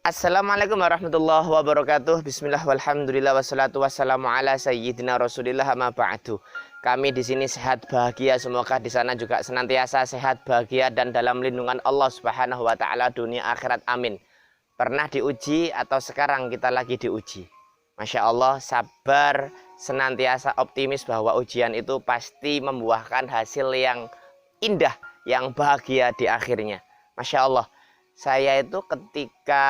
Assalamualaikum warahmatullahi wabarakatuh. Bismillah walhamdulillah wassalatu wassalamu ala sayyidina Rasulillah amma ba'du. Kami di sini sehat bahagia, semoga di sana juga senantiasa sehat bahagia dan dalam lindungan Allah Subhanahu wa taala dunia akhirat, amin. Pernah diuji atau sekarang kita lagi diuji. Masya Allah, sabar, senantiasa optimis bahwa ujian itu pasti membuahkan hasil yang indah, yang bahagia di akhirnya. Masya Allah. Saya itu ketika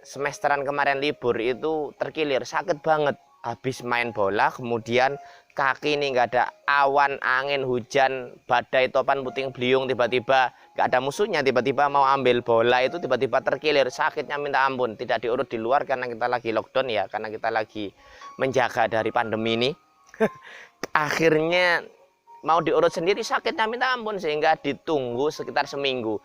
semesteran kemarin libur itu terkilir, sakit banget. Habis main bola, kemudian kaki ini nggak ada awan, angin, hujan, badai, topan, puting beliung, tiba-tiba nggak ada musuhnya, tiba-tiba mau ambil bola itu tiba-tiba terkilir, sakitnya minta ampun. Tidak diurut di luar karena kita lagi lockdown ya, karena kita lagi menjaga dari pandemi ini. Akhirnya mau diurut sendiri, sakitnya minta ampun, sehingga ditunggu sekitar seminggu.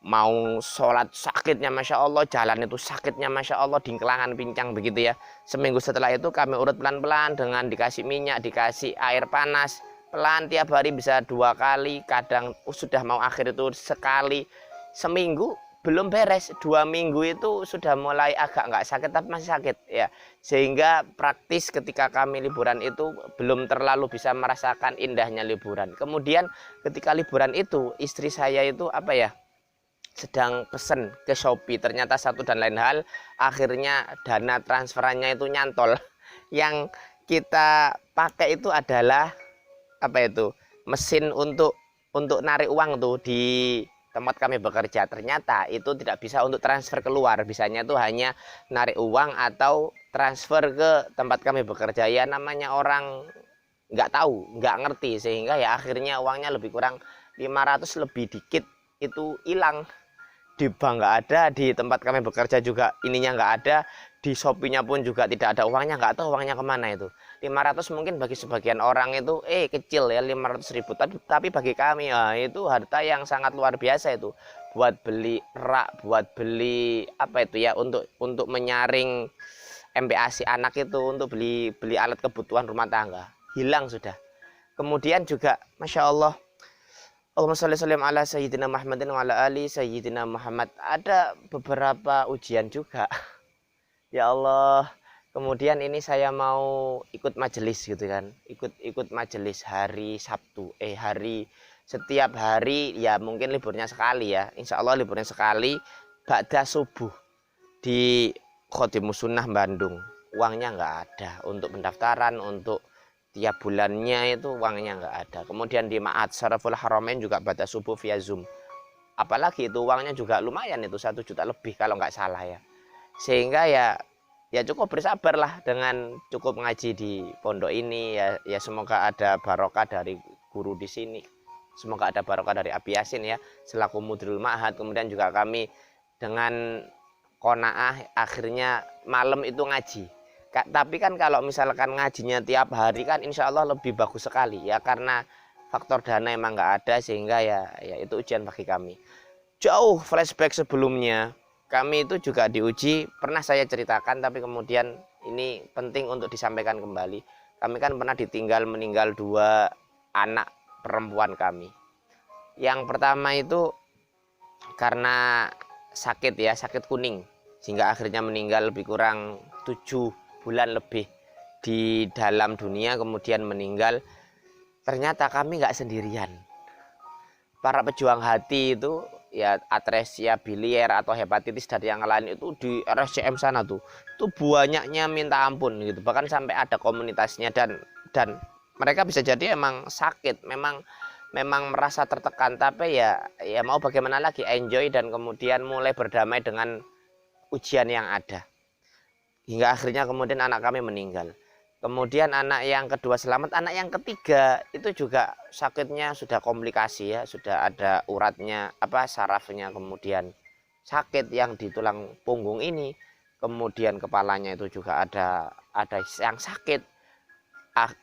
Mau sholat sakitnya Masya Allah, jalan itu sakitnya Masya Allah, dingkelangan pincang begitu ya. Seminggu setelah itu kami urut pelan-pelan dengan dikasih minyak, dikasih air panas. Pelan tiap hari bisa 2 kali, kadang sudah mau akhir itu sekali. Seminggu belum beres, 2 minggu itu sudah mulai agak nggak sakit tapi masih sakit ya. Sehingga praktis ketika kami liburan itu belum terlalu bisa merasakan indahnya liburan. Kemudian ketika liburan itu istri saya itu sedang pesen ke Shopee, ternyata satu dan lain hal, akhirnya dana transferannya itu nyantol. Yang kita pakai itu adalah mesin untuk narik uang tuh di tempat kami bekerja. Ternyata itu tidak bisa untuk transfer keluar, bisanya itu hanya narik uang atau transfer ke tempat kami bekerja. Ya namanya orang nggak tahu, nggak ngerti, sehingga ya akhirnya uangnya lebih kurang 500 lebih dikit itu hilang. Di bank nggak ada, di tempat kami bekerja juga ininya nggak ada, di Shopee-nya pun juga tidak ada uangnya, nggak tahu uangnya kemana itu. 500 mungkin bagi sebagian orang itu kecil ya, 500.000, tapi bagi kami ya itu harta yang sangat luar biasa itu, buat beli rak, buat beli untuk menyaring MPASI anak itu, untuk beli alat kebutuhan rumah tangga, hilang sudah. Kemudian juga Masya Allah, Allahumma sholli ala sayyidina Muhammadin wa ala ali sayyidina Muhammad. Ada beberapa ujian juga. Ya Allah. Kemudian ini saya mau ikut majelis gitu kan. Ikut majelis hari Sabtu. Setiap hari ya, mungkin liburnya sekali ya. Insya Allah liburnya sekali ba'da subuh di Khotimus Sunnah Bandung. Uangnya nggak ada untuk pendaftaran, untuk tiap bulannya itu uangnya nggak ada. Kemudian di Ma'had Syaraful Haramain juga pada subuh via Zoom. Apalagi itu uangnya juga lumayan, itu 1 juta lebih kalau nggak salah ya. Sehingga ya cukup bersabar lah dengan cukup ngaji di pondok ini ya, semoga ada barokah dari guru di sini. Semoga ada barokah dari Abi Yasin ya selaku Mudirul Ma'had. Kemudian juga kami dengan qanaah akhirnya malam itu ngaji. Tapi kan kalau misalkan ngajinya tiap hari kan insya Allah lebih bagus sekali ya, karena faktor dana emang nggak ada, sehingga ya itu ujian bagi kami. Jauh flashback sebelumnya kami itu juga diuji, pernah saya ceritakan tapi kemudian ini penting untuk disampaikan kembali. Kami kan pernah meninggal 2 anak perempuan kami. Yang pertama itu karena sakit ya, sakit kuning, sehingga akhirnya meninggal lebih kurang 7 bulan lebih di dalam dunia, kemudian meninggal. Ternyata kami nggak sendirian. Para pejuang hati itu ya, atresia bilier atau hepatitis dari yang lain itu di RSCM sana tuh itu banyaknya minta ampun gitu, bahkan sampai ada komunitasnya, dan mereka bisa jadi emang sakit, memang merasa tertekan, tapi ya mau bagaimana lagi, enjoy dan kemudian mulai berdamai dengan ujian yang ada. Hingga akhirnya kemudian anak kami meninggal. Kemudian anak yang kedua selamat, anak yang ketiga itu juga sakitnya sudah komplikasi ya, sudah ada uratnya, sarafnya, kemudian sakit yang di tulang punggung ini, kemudian kepalanya itu juga ada yang sakit.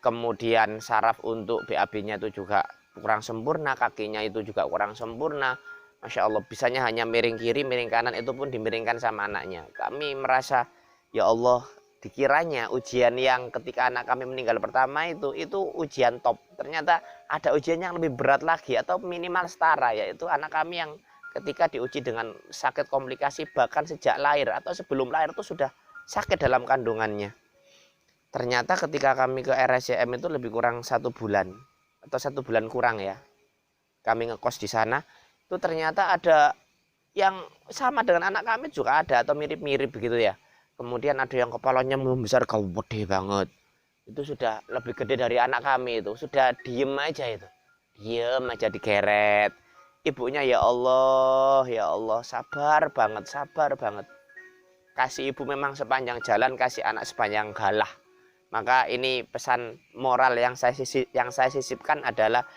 Kemudian saraf untuk BAB-nya itu juga kurang sempurna, kakinya itu juga kurang sempurna. Masya Allah, bisanya hanya miring kiri, miring kanan, itu pun dimiringkan sama anaknya. Kami merasa, ya Allah, dikiranya ujian yang ketika anak kami meninggal pertama itu ujian top. Ternyata ada ujian yang lebih berat lagi atau minimal setara, yaitu anak kami yang ketika diuji dengan sakit komplikasi bahkan sejak lahir atau sebelum lahir itu sudah sakit dalam kandungannya. Ternyata ketika kami ke RSCM itu lebih kurang 1 bulan atau 1 bulan kurang ya, kami ngekos di sana, itu ternyata ada yang sama dengan anak kami juga ada atau mirip-mirip begitu ya. Kemudian ada yang kepalanya membesar gede banget, itu sudah lebih gede dari anak kami, itu sudah diem aja, itu diem aja digeret. Ibunya ya Allah sabar banget. Kasih ibu memang sepanjang jalan, kasih anak sepanjang galah. Maka ini pesan moral yang saya sisipkan adalah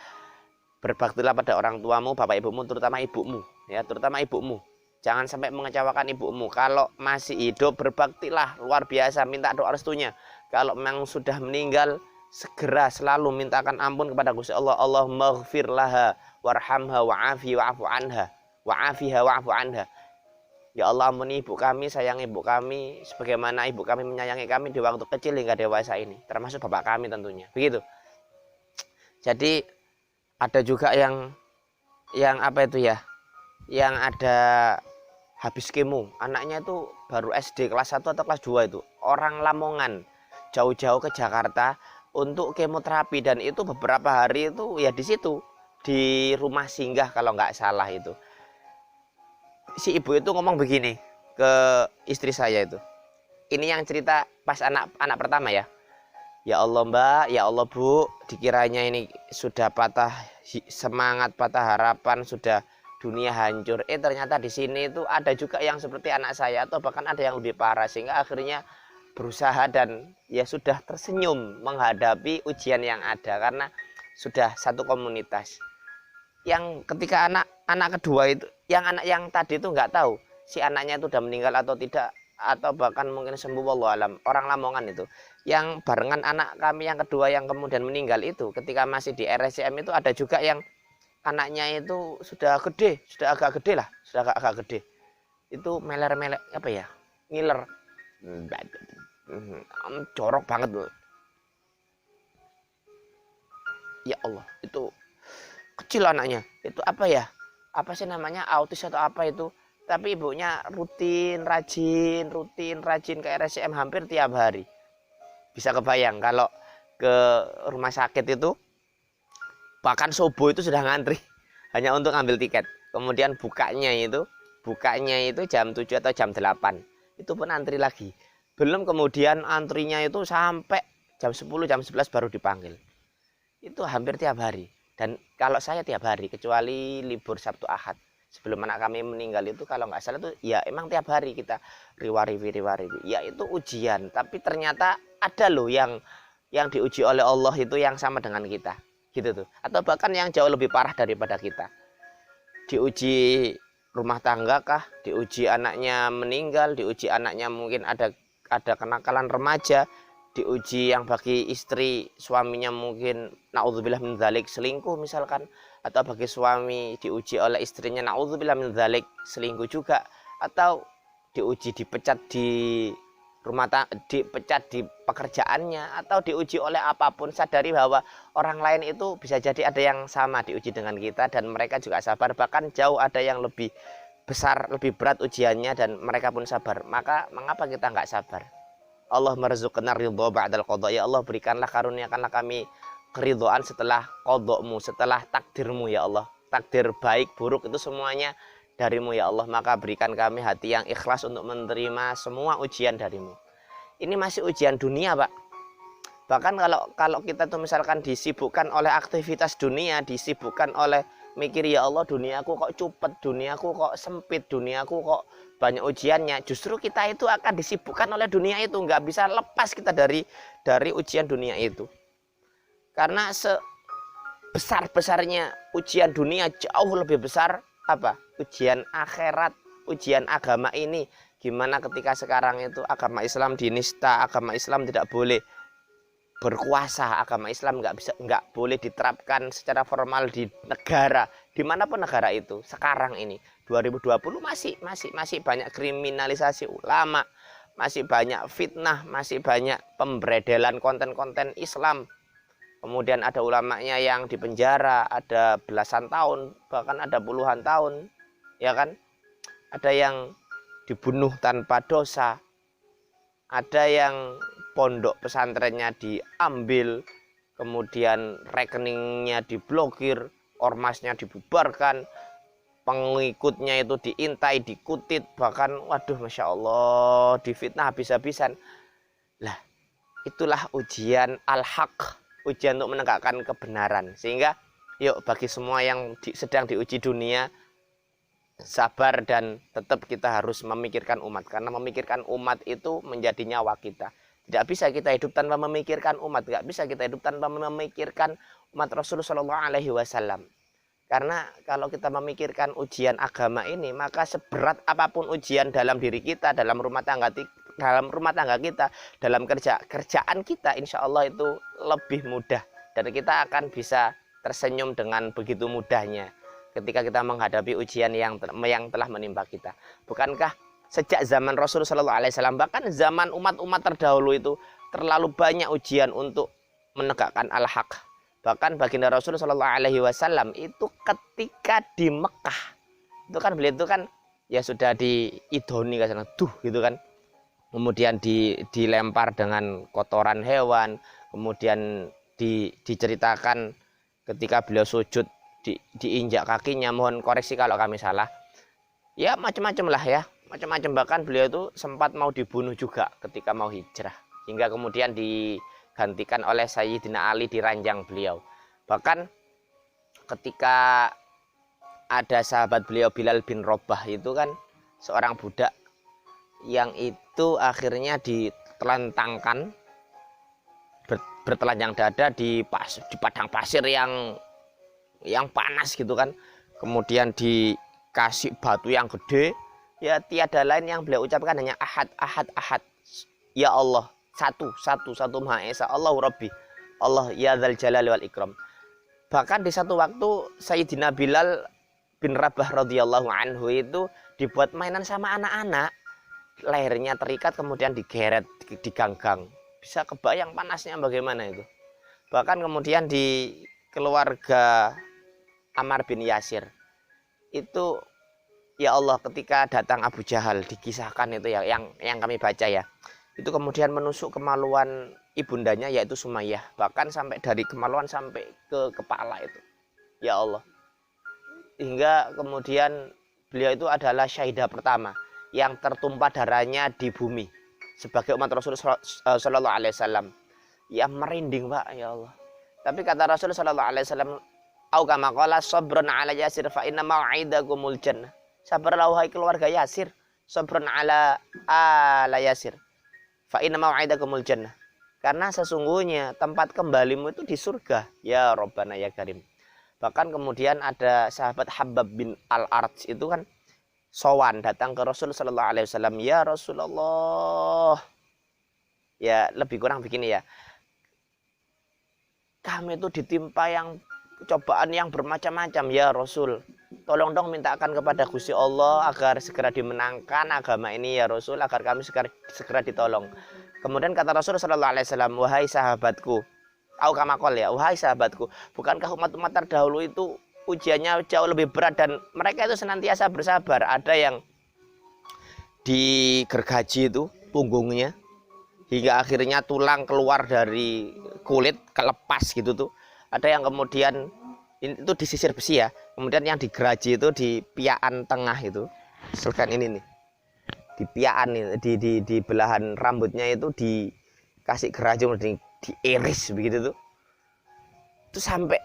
berbaktilah pada orang tuamu, bapak ibumu, terutama ibumu ya, terutama ibumu. Jangan sampai mengecewakan ibumu. Kalau masih hidup berbaktilah luar biasa, minta doa restunya. Kalau memang sudah meninggal, segera selalu mintakan ampun kepada Gusti Allah. Allahumma ighfir laha warhamha wa'afu anha. Ya Allah, ampuni ibu kami, sayangi ibu kami sebagaimana ibu kami menyayangi kami di waktu kecil hingga dewasa ini, termasuk bapak kami tentunya. Begitu. Jadi ada juga yang apa itu ya? Yang ada habis kemo, anaknya itu baru SD kelas 1 atau kelas 2 itu, orang Lamongan jauh-jauh ke Jakarta untuk kemoterapi, dan itu beberapa hari itu ya di situ di rumah singgah kalau nggak salah itu. Si ibu itu ngomong begini ke istri saya itu. Ini yang cerita pas anak pertama ya. Ya Allah Mbak, ya Allah Bu, dikiranya ini sudah patah semangat, patah harapan, sudah dunia hancur. Ternyata di sini itu ada juga yang seperti anak saya atau bahkan ada yang lebih parah, sehingga akhirnya berusaha dan ya sudah tersenyum menghadapi ujian yang ada karena sudah satu komunitas. Yang ketika anak kedua itu, yang anak yang tadi itu nggak tahu si anaknya itu udah meninggal atau tidak, atau bahkan mungkin sembuh, wallahu alam. Orang Lamongan itu yang barengan anak kami yang kedua yang kemudian meninggal itu, ketika masih di RSCM itu ada juga yang anaknya itu sudah gede, sudah agak gede lah, sudah agak gede. Itu meler-meler apa ya? Ngiler. Jorok banget loh. Ya Allah, itu kecil anaknya, itu apa ya, apa sih namanya, autis atau apa itu, tapi ibunya rutin rajin ke RSCM hampir tiap hari. Bisa kebayang kalau ke rumah sakit itu bahkan subuh itu sudah ngantri hanya untuk ngambil tiket, kemudian bukanya itu jam 7 atau jam 8, itu pun antri lagi, belum kemudian antrinya itu sampai jam 10 jam 11 baru dipanggil. Itu hampir tiap hari. Dan kalau saya tiap hari, kecuali libur Sabtu Ahad sebelum anak kami meninggal itu, kalau nggak salah itu ya emang tiap hari kita riwari. Ya itu ujian, tapi ternyata ada loh yang diuji oleh Allah itu yang sama dengan kita, gitu tuh. Atau bahkan yang jauh lebih parah daripada kita. Diuji rumah tangga kah? Diuji anaknya meninggal, diuji anaknya mungkin ada kenakalan remaja, diuji yang bagi istri suaminya mungkin naudzubillah min dzalik selingkuh misalkan, atau bagi suami diuji oleh istrinya naudzubillah min dzalik selingkuh juga, atau diuji dipecat di rumah tangga, dipecat di pekerjaannya, atau diuji oleh apapun. Sadari bahwa orang lain itu bisa jadi ada yang sama diuji dengan kita dan mereka juga sabar, bahkan jauh ada yang lebih besar, lebih berat ujiannya dan mereka pun sabar. Maka mengapa kita nggak sabar? Allah marzuqna ridho ba'dal qadha. Ya Allah, berikanlah, karuniakanlah kami keridhaan setelah qadhamu, setelah takdirmu ya Allah. Takdir baik buruk itu semuanya darimu ya Allah. Maka berikan kami hati yang ikhlas untuk menerima semua ujian darimu. Ini masih ujian dunia, Pak. Bahkan kalau kita tuh misalkan disibukkan oleh aktivitas dunia, disibukkan oleh mikir, ya Allah duniaku kok cupet, duniaku kok sempit, duniaku kok banyak ujiannya, justru kita itu akan disibukkan oleh dunia itu, nggak bisa lepas kita dari ujian dunia itu. Karena sebesar-besarnya ujian dunia, jauh lebih besar apa? Ujian akhirat, ujian agama ini. Gimana ketika sekarang itu agama Islam dinista, agama Islam tidak boleh berkuasa, agama Islam nggak boleh diterapkan secara formal di negara, dimanapun negara itu. Sekarang ini 2020 masih banyak kriminalisasi ulama, masih banyak fitnah, masih banyak pemberedelan konten-konten Islam. Kemudian ada ulamanya yang dipenjara, ada belasan tahun, bahkan ada puluhan tahun. ya kan? Ada yang dibunuh tanpa dosa, ada yang pondok pesantrennya diambil, kemudian rekeningnya diblokir, ormasnya dibubarkan, pengikutnya itu diintai, dikutit, bahkan waduh Masya Allah difitnah habis-habisan. Lah itulah ujian al-haq, ujian untuk menegakkan kebenaran. Sehingga yuk bagi semua yang sedang diuji dunia, sabar dan tetap kita harus memikirkan umat, karena memikirkan umat itu menjadi nyawa kita. Tidak bisa kita hidup tanpa memikirkan umat, tidak bisa kita hidup tanpa memikirkan umat Rasulullah SAW. Karena kalau kita memikirkan ujian agama ini, maka seberat apapun ujian dalam diri kita, dalam rumah tangga kita, dalam kerjaan kita, insya Allah itu lebih mudah, dan kita akan bisa tersenyum dengan begitu mudahnya ketika kita menghadapi ujian yang telah menimpa kita. Bukankah sejak zaman Rasulullah SAW, bahkan zaman umat-umat terdahulu itu terlalu banyak ujian untuk menegakkan al-haq. Bahkan baginda Rasulullah SAW itu ketika di Mekah, itu kan beliau itu kan ya sudah diidoni kan, gitu kan. Kemudian dilempar dengan kotoran hewan, kemudian diceritakan ketika beliau sujud diinjak kakinya, mohon koreksi kalau kami salah. Ya macam-macam lah ya, macam-macam. Bahkan beliau itu sempat mau dibunuh juga ketika mau hijrah, hingga kemudian digantikan oleh Sayyidina Ali di ranjang beliau. Bahkan ketika ada sahabat beliau Bilal bin Rabah itu kan seorang budak yang itu akhirnya ditelentangkan bertelanjang dada di padang pasir yang panas gitu kan, kemudian dikasih batu yang gede, ya tiada lain yang beliau ucapkan hanya ahad, ahad, ahad, ya Allah, satu Maha Esa, Allahu Rabbi, Allah ya dzal jalali wal ikram. Bahkan di satu waktu Sayyidina Bilal bin Rabah radhiyallahu anhu itu dibuat mainan sama anak-anak, lehernya terikat kemudian digeret, diganggang. Bisa kebayang panasnya bagaimana itu. Bahkan kemudian di keluarga Ammar bin Yasir itu, ya Allah, ketika datang Abu Jahal, dikisahkan itu ya, yang kami baca ya, itu kemudian menusuk kemaluan ibundanya yaitu Sumayyah, bahkan sampai dari kemaluan sampai ke kepala itu, ya Allah. Hingga kemudian beliau itu adalah syahidah pertama yang tertumpah darahnya di bumi sebagai umat Rasulullah Sallallahu Alaihi Wasallam. Ya merinding Pak, ya Allah. Tapi kata Rasulullah Sallallahu Alaihi Wasallam, au kama qala sabrun ala Yasir fa inna mau'idakumul jannah. Sabarlah wahai keluarga Yasir, sabrun ala Yasir fa inna mau'idakumul jannah. Karena sesungguhnya tempat kembalimu itu di surga. Ya Rabbana ya Karim. Bahkan kemudian ada sahabat Habab bin Al-Arts itu kan sowan datang ke Rasul Sallallahu Alaihi Wasallam, ya Rasulullah, ya lebih kurang begini ya, kami itu ditimpa yang cobaan yang bermacam-macam ya Rasul, tolong dong mintakan kepada Gusti Allah agar segera dimenangkan agama ini ya Rasul, agar kami segera ditolong. Kemudian kata Rasul Sallallahu Alaihi Wasallam, wahai sahabatku, au kamakol ya, wahai sahabatku, bukankah umat-umat terdahulu itu ujiannya jauh lebih berat dan mereka itu senantiasa bersabar. Ada yang digergaji itu punggungnya hingga akhirnya tulang keluar dari kulit, kelepas gitu tuh. Ada yang kemudian itu disisir besi ya, kemudian yang digeraji itu di piaan tengah itu, misalkan ini nih, di piaan di belahan rambutnya itu dikasih geraji, diiris begitu tuh, itu sampai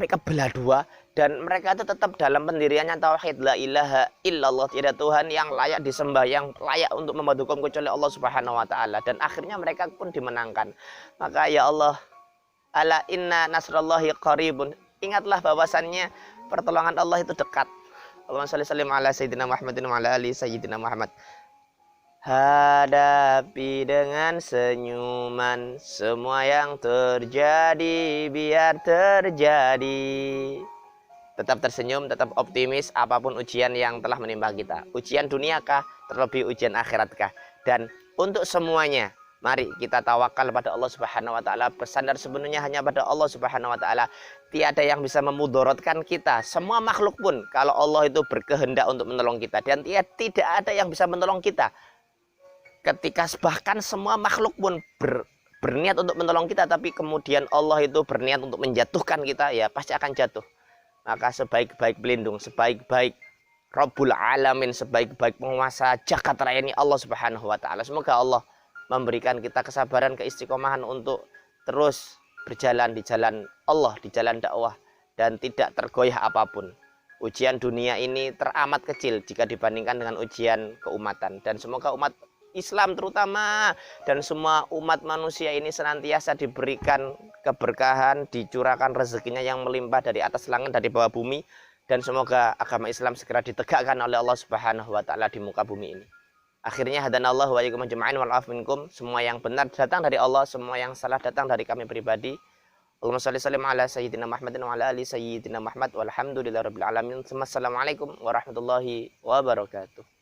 kebelah dua. Dan mereka itu tetap dalam pendiriannya tauhid, la ilaha illallah, tidak Tuhan yang layak disembah, yang layak untuk membantu hukum kecuali Allah Subhanahu wa taala. Dan akhirnya mereka pun dimenangkan. Maka ya Allah, ala inna nasrallahi qaribun, ingatlah bahwasannya pertolongan Allah itu dekat. Allahumma shalli sallim ala sayyidina Muhammadin wa ala ali sayyidina Muhammad. Hadapi dengan senyuman semua yang terjadi, biar terjadi. Tetap tersenyum, tetap optimis apapun ujian yang telah menimpa kita. Ujian duniakah, terlebih ujian akhiratkah. Dan untuk semuanya, Mari kita tawakal pada Allah Subhanahu wa taala, bersandar sepenuhnya hanya pada Allah Subhanahu wa taala. Tiada yang bisa memudaratkan kita. Semua makhluk pun kalau Allah itu berkehendak untuk menolong kita, dan tidak ada yang bisa menolong kita. Ketika bahkan semua makhluk pun berniat untuk menolong kita, tapi kemudian Allah itu berniat untuk menjatuhkan kita, ya pasti akan jatuh. Maka sebaik-baik pelindung, sebaik-baik Rabbul Alamin, sebaik-baik penguasa jagat raya ini Allah Subhanahu wa taala. Semoga Allah memberikan kita kesabaran, keistiqomahan untuk terus berjalan di jalan Allah, di jalan dakwah, dan tidak tergoyah apapun. Ujian dunia ini teramat kecil jika dibandingkan dengan ujian keumatan, dan semoga umat Islam terutama dan semua umat manusia ini senantiasa diberikan keberkahan, dicurahkan rezekinya yang melimpah dari atas langit, dari bawah bumi, dan semoga agama Islam segera ditegakkan oleh Allah Subhanahu wa taala di muka bumi ini. Akhirnya hadanallahu wa iyyakum ajma'in wal af minkum. Semua yang benar datang dari Allah, semua yang salah datang dari kami pribadi. Allahumma shalli sallim ala sayyidina Muhammadin wa ala ali sayyidina Muhammad walhamdulillahirabbil alamin. Wassalamualaikum warahmatullahi wabarakatuh.